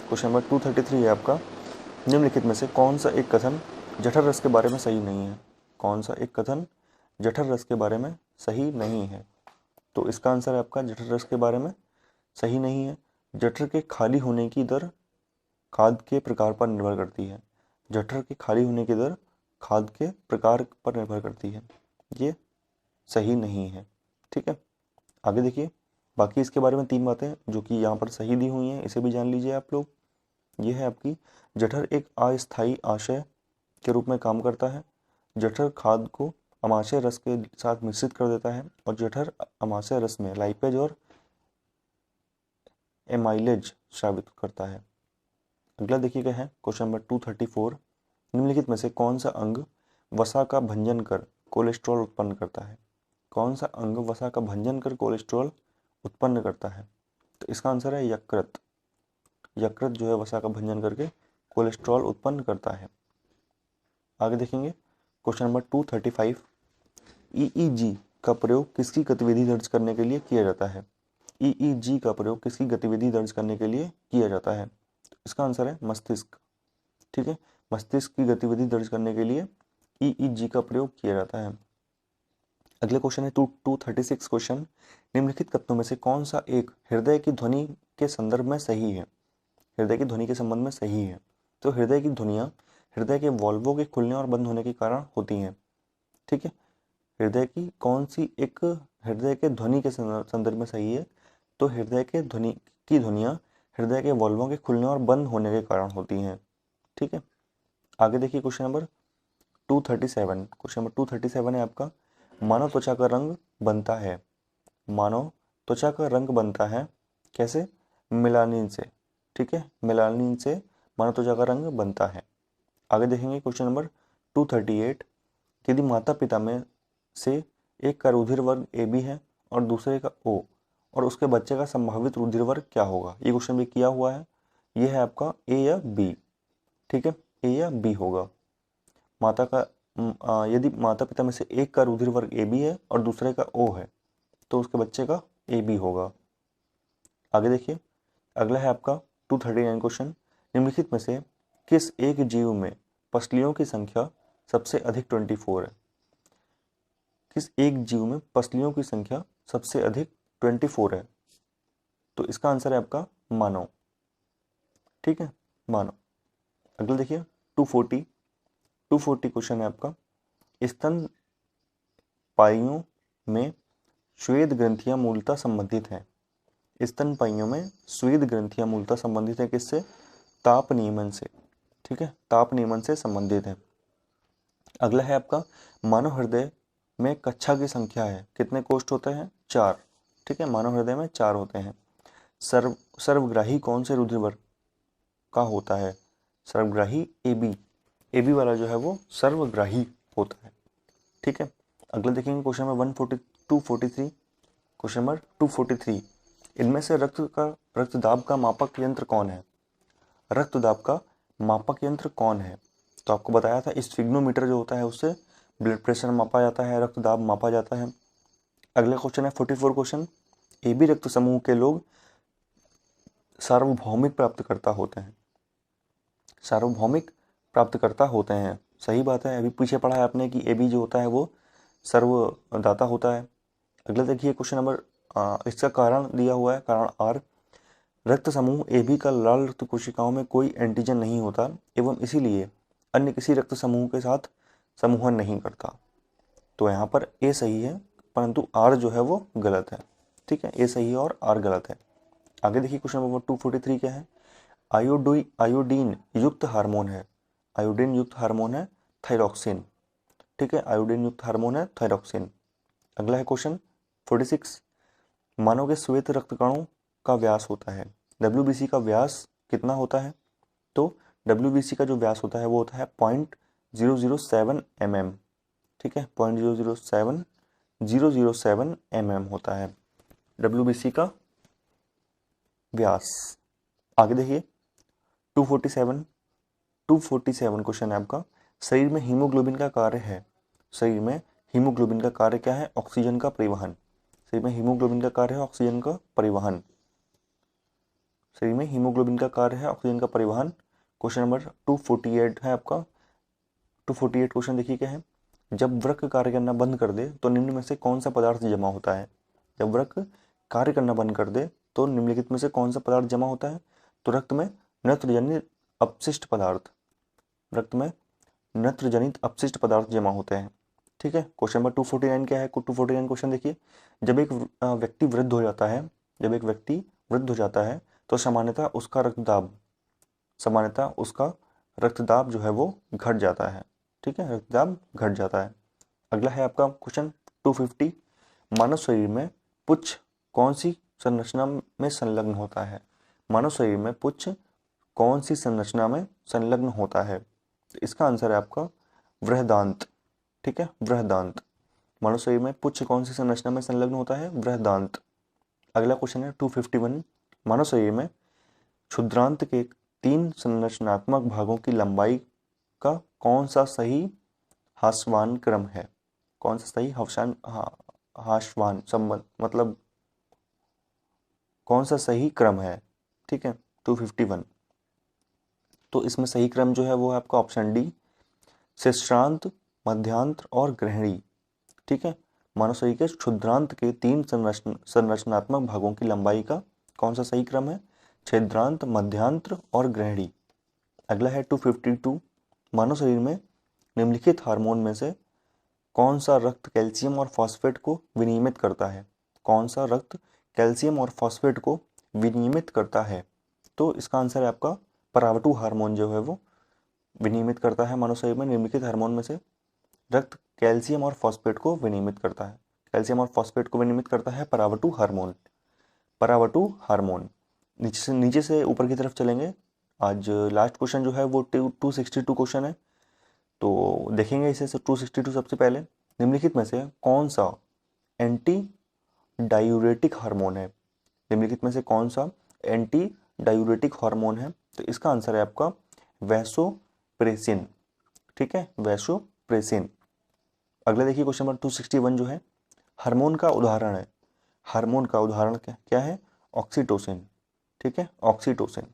क्वेश्चन नंबर 233 है आपका, निम्नलिखित में से कौन सा एक कथन जठर रस के बारे में सही नहीं है? कौन सा एक कथन जठर रस के बारे में सही नहीं है? तो इसका आंसर है आपका जठर रस के बारे में सही नहीं है। जठर के खाली होने की दर खाद्य के प्रकार पर निर्भर करती है, जठर के खाली होने की दर खाद्य के प्रकार पर निर्भर करती है, ये सही नहीं है, ठीक है। आगे देखिए, बाकी इसके बारे में 3 बातें जो कि यहाँ पर सही दी हुई हैं, इसे भी जान लीजिए आप लोग। ये है आपकी, जठर एक अस्थायी आशय के रूप में काम करता है, जठर खाद्य को अमाशय रस के साथ मिश्रित कर देता है और जठर अमाशय रस में लाइपेज और एमाइलेज स्रावित करता है। अगला देखिए क्या है? क्वेश्चन नंबर 234, निम्नलिखित में से कौन सा अंग वसा का भंजन कर कोलेस्ट्रॉल उत्पन्न करता है? कौन सा अंग वसा का भंजन कर कोलेस्ट्रॉल उत्पन्न करता है? तो इसका आंसर है यकृत। यकृत जो है वसा का भंजन करके कोलेस्ट्रॉल उत्पन्न करता है। आगे देखेंगे क्वेश्चन नंबर 235, ईईजी का प्रयोग किसकी गतिविधि दर्ज करने के लिए किया जाता है? ईईजी का प्रयोग किसकी गतिविधि दर्ज करने के लिए किया जाता है? इसका आंसर है मस्तिष्क, ठीक है, मस्तिष्क की गतिविधि दर्ज करने के लिए ईईजी का प्रयोग किया जाता है। अगले क्वेश्चन है 236 क्वेश्चन, निम्नलिखित कथनों में से कौन सा एक हृदय की ध्वनि के संदर्भ में सही है? हृदय की ध्वनि के संबंध में सही है। तो हृदय की ध्वनियाँ हृदय के वॉल्वों के खुलने और बंद होने के कारण होती हैं, ठीक है। हृदय की कौन सी एक हृदय के ध्वनि के संदर्भ में सही है? तो हृदय के ध्वनियाँ हृदय के वॉल्वों के खुलने और बंद होने के कारण होती हैं, ठीक है। आगे देखिए क्वेश्चन नंबर 237, क्वेश्चन नंबर 237 है आपका, मानव त्वचा का रंग बनता है, मानव त्वचा का रंग बनता है कैसे? मेलानिन से, ठीक है, मेलानिन से मानव त्वचा का रंग बनता है। आगे देखेंगे क्वेश्चन नंबर 238, यदि माता पिता में से एक का रुधिर वर्ग AB है और दूसरे का O और उसके बच्चे का संभावित रुधिर वर्ग क्या होगा? ये क्वेश्चन भी किया हुआ है। ये है आपका A या B, ठीक है, A या B होगा। यदि माता पिता में से एक का रुधिर वर्ग AB है और दूसरे का O है तो उसके बच्चे का AB होगा। आगे देखिए, अगला है आपका 239 क्वेश्चन, निम्नलिखित में से किस एक जीव में पसलियों की संख्या सबसे अधिक 24 है? किस एक जीव में पसलियों की संख्या सबसे अधिक 24 है? तो इसका आंसर है आपका मानव, ठीक है, मानव। अगला देखिए 240 क्वेश्चन है आपका, स्तन पाइयों में श्वेत ग्रंथियां मूलतः संबंधित हैं, स्तन पाइयों में श्वेत ग्रंथियां मूलतः संबंधित है किससे? ताप नियमन से, ठीक है, ताप नियमन से संबंधित है। अगला है आपका, मानव हृदय में कक्षा की संख्या है, कितने कोष्ठ होते हैं? 4, ठीक है, मानव हृदय में 4 होते हैं। सर्वग्राही कौन से रुधिर वर्ग का होता है? सर्वग्राही AB वाला जो है वो सर्वग्राही होता है, ठीक है। अगला देखेंगे क्वेश्चन नंबर 243, क्वेश्चन नंबर 243, इनमें से रक्तदाब का मापक यंत्र कौन है? रक्तदाब का मापक यंत्र कौन है? तो आपको बताया था स्फिग्नोमीटर जो होता है उससे ब्लड प्रेशर मापा जाता है, रक्तदाब मापा जाता है। अगला क्वेश्चन है 44 क्वेश्चन, ए बी रक्त समूह के लोग सार्वभौमिक प्राप्तकर्ता होते हैं। सार्वभौमिक प्राप्तकर्ता होते हैं, सही बात है। अभी पीछे पढ़ा है आपने कि ए बी जो होता है वो सर्वदाता होता है। अगला देखिए क्वेश्चन नंबर, इसका कारण दिया हुआ है, कारण आर, रक्त समूह ए बी का लाल रक्त कोशिकाओं में कोई एंटीजन नहीं होता एवं इसीलिए अन्य किसी रक्त समूह के साथ समूहन नहीं करता। तो यहाँ पर ए सही है, परंतु आर जो है वो गलत है। ठीक है, ए सही है और आर गलत है। आगे देखिए क्वेश्चन नंबर 243 क्या है, आयोडीन युक्त हार्मोन है, आयोडीन युक्त हार्मोन है थायरॉक्सिन। ठीक है, आयोडीन युक्त हार्मोन है थायरॉक्सिन। अगला है क्वेश्चन 46, मानव के श्वेत रक्त कणों का व्यास होता है, WBC का व्यास कितना होता है? तो WBC का जो व्यास होता है वो होता है 0.007 mm। ठीक है, 0.007 mm होता है WBC का व्यास। आगे देखिए 247 क्वेश्चन है आपका, शरीर में हीमोग्लोबिन का कार्य है, शरीर में हीमोग्लोबिन का कार्य क्या है? ऑक्सीजन का परिवहन। शरीर में हीमोग्लोबिन का कार्य है ऑक्सीजन का परिवहन। शरीर में हीमोग्लोबिन का कार्य है ऑक्सीजन का परिवहन। क्वेश्चन नंबर 248 है आपका, 248 क्वेश्चन देखिए क्या है, जब वृक्क कार्य करना बंद कर दे तो निम्न में से कौन सा पदार्थ जमा होता है? जब वृक्क कार्य करना बंद कर दे तो निम्नलिखित में से कौन सा पदार्थ जमा होता है? तो रक्त में नत्रजनित अपशिष्ट पदार्थ, रक्त में नत्रजनित अपशिष्ट पदार्थ जमा होते हैं। ठीक है, क्वेश्चन नंबर 249 क्या है? 249 क्वेश्चन देखिए, जब एक व्यक्ति वृद्ध हो जाता है, जब एक व्यक्ति वृद्ध हो जाता है तो सामान्यतः उसका रक्तदाब जो है वो घट जाता है। ठीक है, रक्तदाब घट जाता है। अगला है आपका क्वेश्चन 250, मानव शरीर में पुच्छ कौन सी संरचना में संलग्न होता है? मानव शरीर में पुच्छ कौन सी संरचना में संलग्न होता है? तो इसका आंसर है आपका बृहदांत। ठीक है, बृहदांत। मानव शरीर में पुच्छ कौन सी संरचना में संलग्न होता है? बृहदांत। अगला क्वेश्चन है 251, मानव शरीर में क्षुद्रांत के 3 संरचनात्मक भागों की लंबाई का कौन सा सही हास्वान क्रम है? कौन सा सही हास्वान संबंध मतलब कौन सा सही क्रम है? ठीक है, 251। तो इसमें सही क्रम जो है वो है आपका ऑप्शन डी, शिश्रांत, मध्यांत्र और ग्रहणी। ठीक है, मानव शरीर के क्षुद्रांत के 3 संरचनात्मक भागों की लंबाई का कौन सा सही क्रम है? छिद्रांत, मध्यांत्र और ग्रहणी। अगला है 252, मानव शरीर में निम्नलिखित हार्मोन में से कौन सा रक्त कैल्शियम और फॉस्फेट को विनियमित करता है? कौन सा रक्त कैल्शियम और फॉस्फेट को विनियमित करता है? तो इसका आंसर है आपका परावटु हार्मोन जो है वो विनियमित करता है। मानव शरीर में निम्नलिखित हार्मोन में से रक्त कैल्शियम और फॉस्फेट को विनियमित करता है, कैल्शियम और फॉस्फेट को विनियमित करता है परावटु हार्मोन। परावटु हार्मोन। नीचे से ऊपर की तरफ चलेंगे। आज लास्ट क्वेश्चन जो है वो 262 क्वेश्चन है, तो देखेंगे इसे 262 सबसे पहले, निम्नलिखित में से कौन सा एंटी डायूरेटिक हार्मोन है? निम्नलिखित में से कौन सा एंटी डायूरेटिक हार्मोन है? तो इसका आंसर है आपका वैसोप्रेसिन। ठीक है, वैसोप्रेसिन। अगला देखिए क्वेश्चन नंबर 261 जो है, हार्मोन का उदाहरण है, हार्मोन का उदाहरण क्या है? ऑक्सीटोसिन। ठीक है, ऑक्सीटोसिन।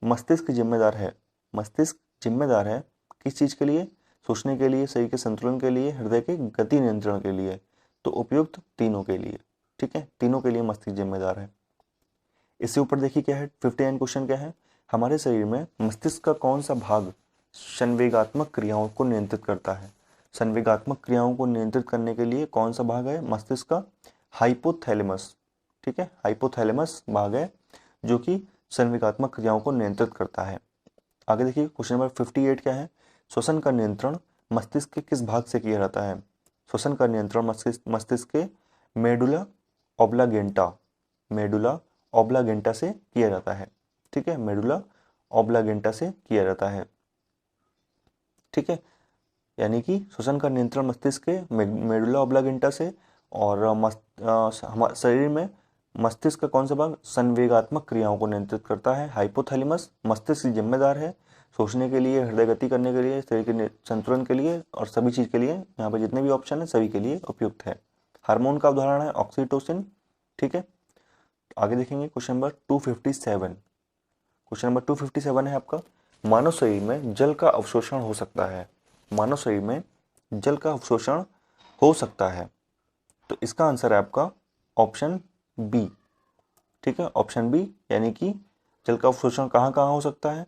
मस्तिष्क जिम्मेदार है, मस्तिष्क जिम्मेदार है किस चीज़ के लिए? सोचने के लिए, शरीर के संतुलन के लिए, हृदय के गति नियंत्रण के लिए। तो उपयुक्त तीनों के लिए। ठीक है, तीनों के लिए मस्तिष्क जिम्मेदार है। इससे ऊपर देखिए क्या है, 59 क्वेश्चन क्या है, हमारे शरीर में मस्तिष्क का कौन सा भाग संवेगात्मक क्रियाओं को नियंत्रित करता है? संवेगात्मक क्रियाओं को नियंत्रित करने के लिए कौन सा भाग है मस्तिष्क का? हाइपोथैलेमस। ठीक है, हाइपोथैलेमस भाग है जो कि संवेगात्मक क्रियाओं को नियंत्रित करता है। आगे देखिए क्वेश्चन नंबर 58 क्या है, श्वसन का नियंत्रण मस्तिष्क के किस भाग से किया जाता है? श्वसन का नियंत्रण मस्तिष्क के मेडुला ऑब्लागेंटा, मेडुला ऑब्लागेंटा से किया जाता है। ठीक है, मेडुला ऑब्लागेंटा से किया जाता है। ठीक है, यानी कि श्वसन का नियंत्रण मस्तिष्क के मेडुला ऑब्लागेंटा से, और हमारे शरीर में मस्तिष्क का कौन सा भाग संवेगात्मक क्रियाओं को नियंत्रित करता है? हाइपोथैलेमस। मस्तिष्क जिम्मेदार है सोचने के लिए, हृदय गति करने के लिए, शरीर के संतुलन के लिए और सभी चीज़ के लिए यहाँ पर जितने भी ऑप्शन है सभी के लिए उपयुक्त है। हार्मोन का उदाहरण है ऑक्सीटोसिन। ठीक है, आगे देखेंगे क्वेश्चन नंबर 257। क्वेश्चन नंबर 257 है आपका, मानव शरीर में जल का अवशोषण हो सकता है। मानव शरीर में जल का अवशोषण हो सकता है, तो इसका आंसर है आपका ऑप्शन बी। ठीक है, ऑप्शन बी, यानी कि जल का अवशोषण कहाँ कहाँ हो सकता है।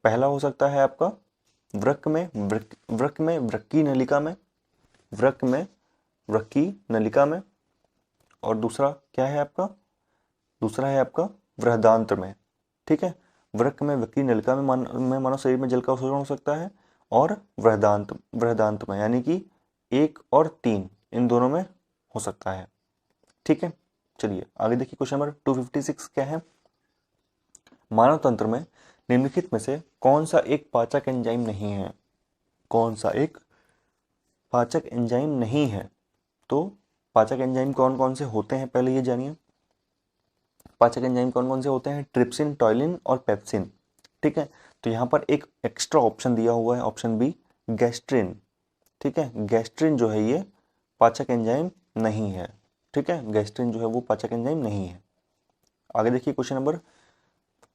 पहला हो सकता है आपका वृक्क में वृक्की नलिका में, वृक्क में वृक्की नलिका में, और दूसरा क्या है आपका, दूसरा है आपका बृहदांत्र में। ठीक है, वृक्क में वृक्की नलिका में मानव शरीर में जल का अवशोषण हो सकता है, और बृहदांत्र में यानी कि 1 और 3 इन दोनों में हो सकता है। ठीक है, चलिए आगे देखिए क्वेश्चन नंबर 256 क्या है, मानव तंत्र में निम्नलिखित में से कौन सा एक पाचक एंजाइम नहीं है। कौन सा एक पाचक एंजाइम नहीं है। तो पाचक एंजाइम कौन कौन से होते हैं पहले ये जानिए। पाचक एंजाइम कौन कौन से होते हैं, ट्रिप्सिन, टॉयलिन और पेप्सिन। ठीक है, तो यहाँ पर एक एक्स्ट्रा ऑप्शन दिया हुआ है, ऑप्शन बी गैस्ट्रिन। ठीक है, गैस्ट्रिन जो है ये पाचक एंजाइम नहीं है। ठीक है, गैस्ट्रिन जो है वो पाचक एंजाइम नहीं है। आगे देखिए क्वेश्चन नंबर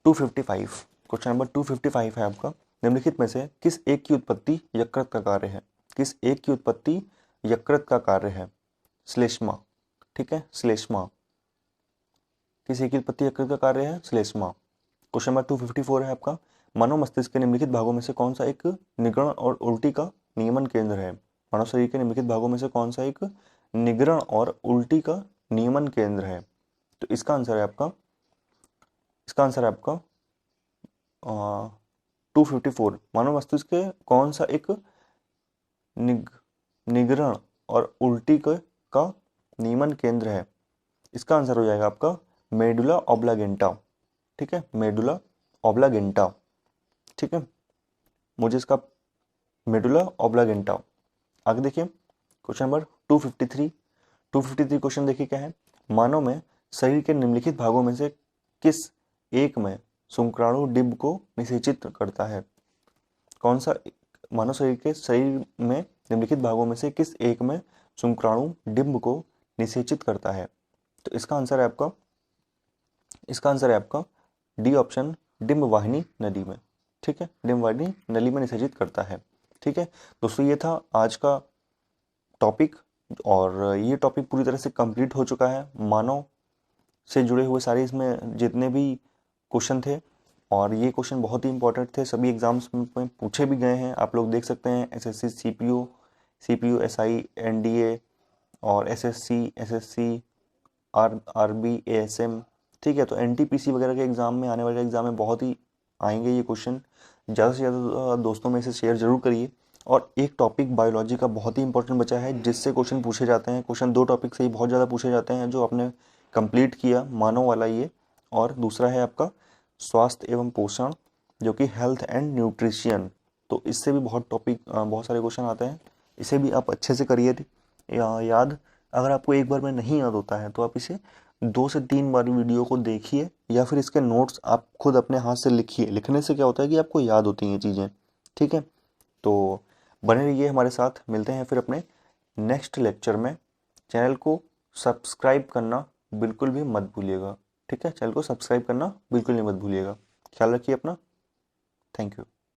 255। क्वेश्चन नंबर 255 है आपका, निम्नलिखित में से किस एक की उत्पत्ति यकृत का कार्य है। किस एक की उत्पत्ति यकृत का कार्य है। श्लेष्मा। ठीक है, श्लेष्मा, किस एक की उत्पत्ति यकृत का कार्य है, श्लेष्मा। क्वेश्चन नंबर 254 है आपका, मानव मस्तिष्क के निम्नलिखित भागों में से कौन सा एक निगरण और उल्टी का नियमन केंद्र है। मानव शरीर के निम्नलिखित भागों में से कौन सा एक निगरण और उल्टी का नियमन केंद्र है। तो इसका आंसर है आपका 254। मानव मस्तिष्क के कौन सा एक निगरण और उल्टी का नियमन केंद्र है। इसका आंसर हो जाएगा आपका मेडुला ऑब्लागेंटा। ठीक है, मेडुला ऑब्लागेंटा। ठीक है, मुझे इसका मेडुला ऑब्लागेंटा। आगे देखिए क्वेश्चन नंबर 253। 253 क्वेश्चन देखिए क्या है, मानव में शरीर के निम्नलिखित भागों में से किस एक में शुक्राणु डिंब को निषेचित करता है। कौन सा मानव शरीर के शरीर में निम्नलिखित भागों में से किस एक में शुक्राणु डिंब को निषेचित करता है। तो इसका आंसर है आपका डी ऑप्शन, डिंब वाहिनी नली में। ठीक है, डिंब वाहिनी नली में निषेचित करता है। ठीक है दोस्तों, ये था आज का टॉपिक, और ये टॉपिक पूरी तरह से कंप्लीट हो चुका है। मानव से जुड़े हुए सारे इसमें जितने भी क्वेश्चन थे, और ये क्वेश्चन बहुत ही इंपॉर्टेंट थे, सभी एग्जाम्स में पूछे भी गए हैं। आप लोग देख सकते हैं एसएससी सीपीयू एसआई एनडीए और एसएससी आरबी एएसएम। ठीक है, तो एनटीपीसी वगैरह के एग्जाम में, आने वाले एग्जाम में बहुत ही आएंगे ये क्वेश्चन। ज़्यादा से ज़्यादा दोस्तों में इसे शेयर जरूर करिए। और एक टॉपिक बायोलॉजी का बहुत ही इंपॉर्टेंट बचा है जिससे क्वेश्चन पूछे जाते हैं। क्वेश्चन 2 टॉपिक से ही बहुत ज़्यादा पूछे जाते हैं जो आपने कंप्लीट किया, मानव वाला ये, और दूसरा है आपका स्वास्थ्य एवं पोषण जो कि हेल्थ एंड न्यूट्रिशन। तो इससे भी बहुत सारे क्वेश्चन आते हैं, इसे भी आप अच्छे से करिए याद। अगर आपको एक बार में नहीं याद होता है तो आप इसे 2 से 3 बार वीडियो को देखिए, या फिर इसके नोट्स आप खुद अपने हाथ से लिखिए। लिखने से क्या होता है कि आपको याद होती हैं चीज़ें। ठीक है, तो बने रहिए हमारे साथ, मिलते हैं फिर अपने नेक्स्ट लेक्चर में। चैनल को सब्सक्राइब करना बिल्कुल भी मत भूलिएगा। ठीक है, चैनल को सब्सक्राइब करना बिल्कुल नहीं मत भूलिएगा। ख्याल रखिए अपना। Thank you.